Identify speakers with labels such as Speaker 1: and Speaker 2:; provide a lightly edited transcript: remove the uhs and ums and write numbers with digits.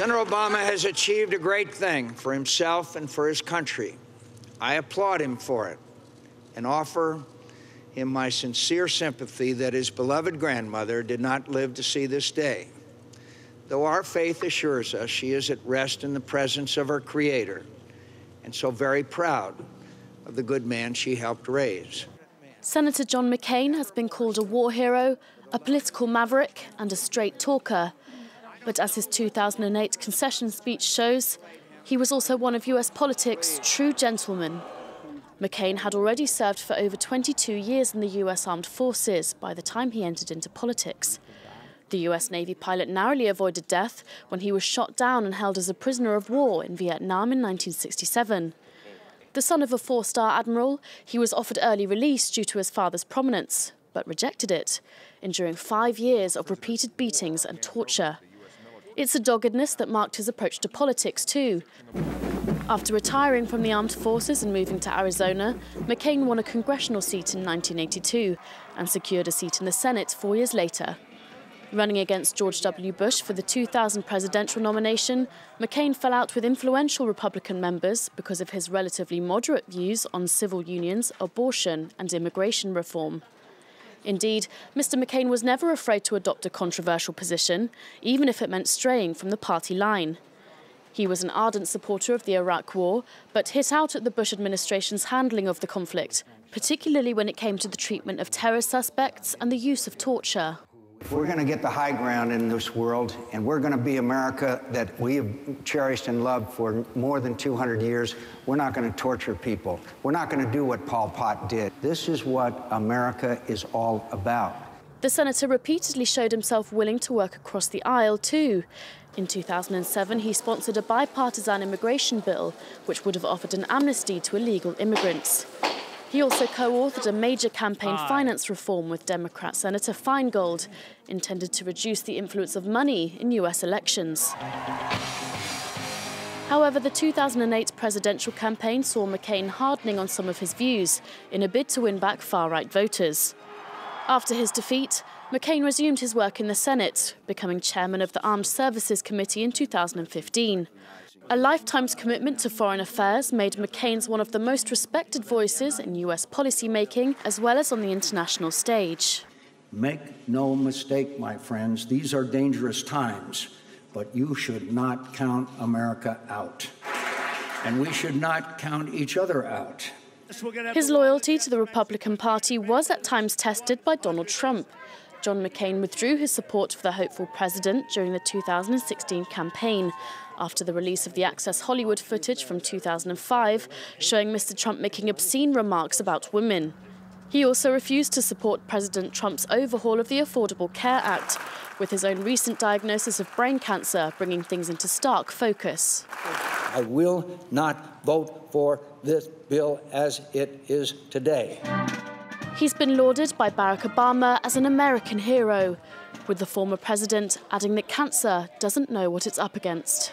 Speaker 1: Senator Obama has achieved a great thing for himself and for his country. I applaud him for it and offer him my sincere sympathy that his beloved grandmother did not live to see this day. Though our faith assures us she is at rest in the presence of her Creator, and so very proud of the good man she helped raise.
Speaker 2: Senator John McCain has been called a war hero, a political maverick, and a straight talker. But as his 2008 concession speech shows, he was also one of US politics' true gentlemen. McCain had already served for over 22 years in the US Armed Forces by the time he entered into politics. The US Navy pilot narrowly avoided death when he was shot down and held as a prisoner of war in Vietnam in 1967. The son of a four-star admiral, he was offered early release due to his father's prominence, but rejected it, enduring 5 years of repeated beatings and torture. It's a doggedness that marked his approach to politics too. After retiring from the armed forces and moving to Arizona, McCain won a congressional seat in 1982 and secured a seat in the Senate 4 years later. Running against George W. Bush for the 2000 presidential nomination, McCain fell out with influential Republican members because of his relatively moderate views on civil unions, abortion and immigration reform. Indeed, Mr. McCain was never afraid to adopt a controversial position, even if it meant straying from the party line. He was an ardent supporter of the Iraq War, but hit out at the Bush administration's handling of the conflict, particularly when it came to the treatment of terror suspects and the use of torture.
Speaker 1: If we're going to get the high ground in this world, and we're going to be America that we have cherished and loved for more than 200 years, we're not going to torture people. We're not going to do what Pol Pot did. This is what America is all about.
Speaker 2: The senator repeatedly showed himself willing to work across the aisle too. In 2007, he sponsored a bipartisan immigration bill, which would have offered an amnesty to illegal immigrants. He also co-authored a major campaign finance reform with Democrat Senator Feingold, intended to reduce the influence of money in US elections. However, the 2008 presidential campaign saw McCain hardening on some of his views in a bid to win back far-right voters. After his defeat, McCain resumed his work in the Senate, becoming chairman of the Armed Services Committee in 2015. A lifetime's commitment to foreign affairs made McCain one of the most respected voices in US policymaking, as well as on the international stage.
Speaker 3: Make no mistake, my friends, these are dangerous times, but you should not count America out. And we should not count each other out.
Speaker 2: His loyalty to the Republican Party was at times tested by Donald Trump. John McCain withdrew his support for the hopeful president during the 2016 campaign, after the release of the Access Hollywood footage from 2005, showing Mr. Trump making obscene remarks about women. He also refused to support President Trump's overhaul of the Affordable Care Act, with his own recent diagnosis of brain cancer bringing things into stark focus.
Speaker 3: I will not vote for this bill as it is today.
Speaker 2: He's been lauded by Barack Obama as an American hero, with the former president adding that cancer doesn't know what it's up against.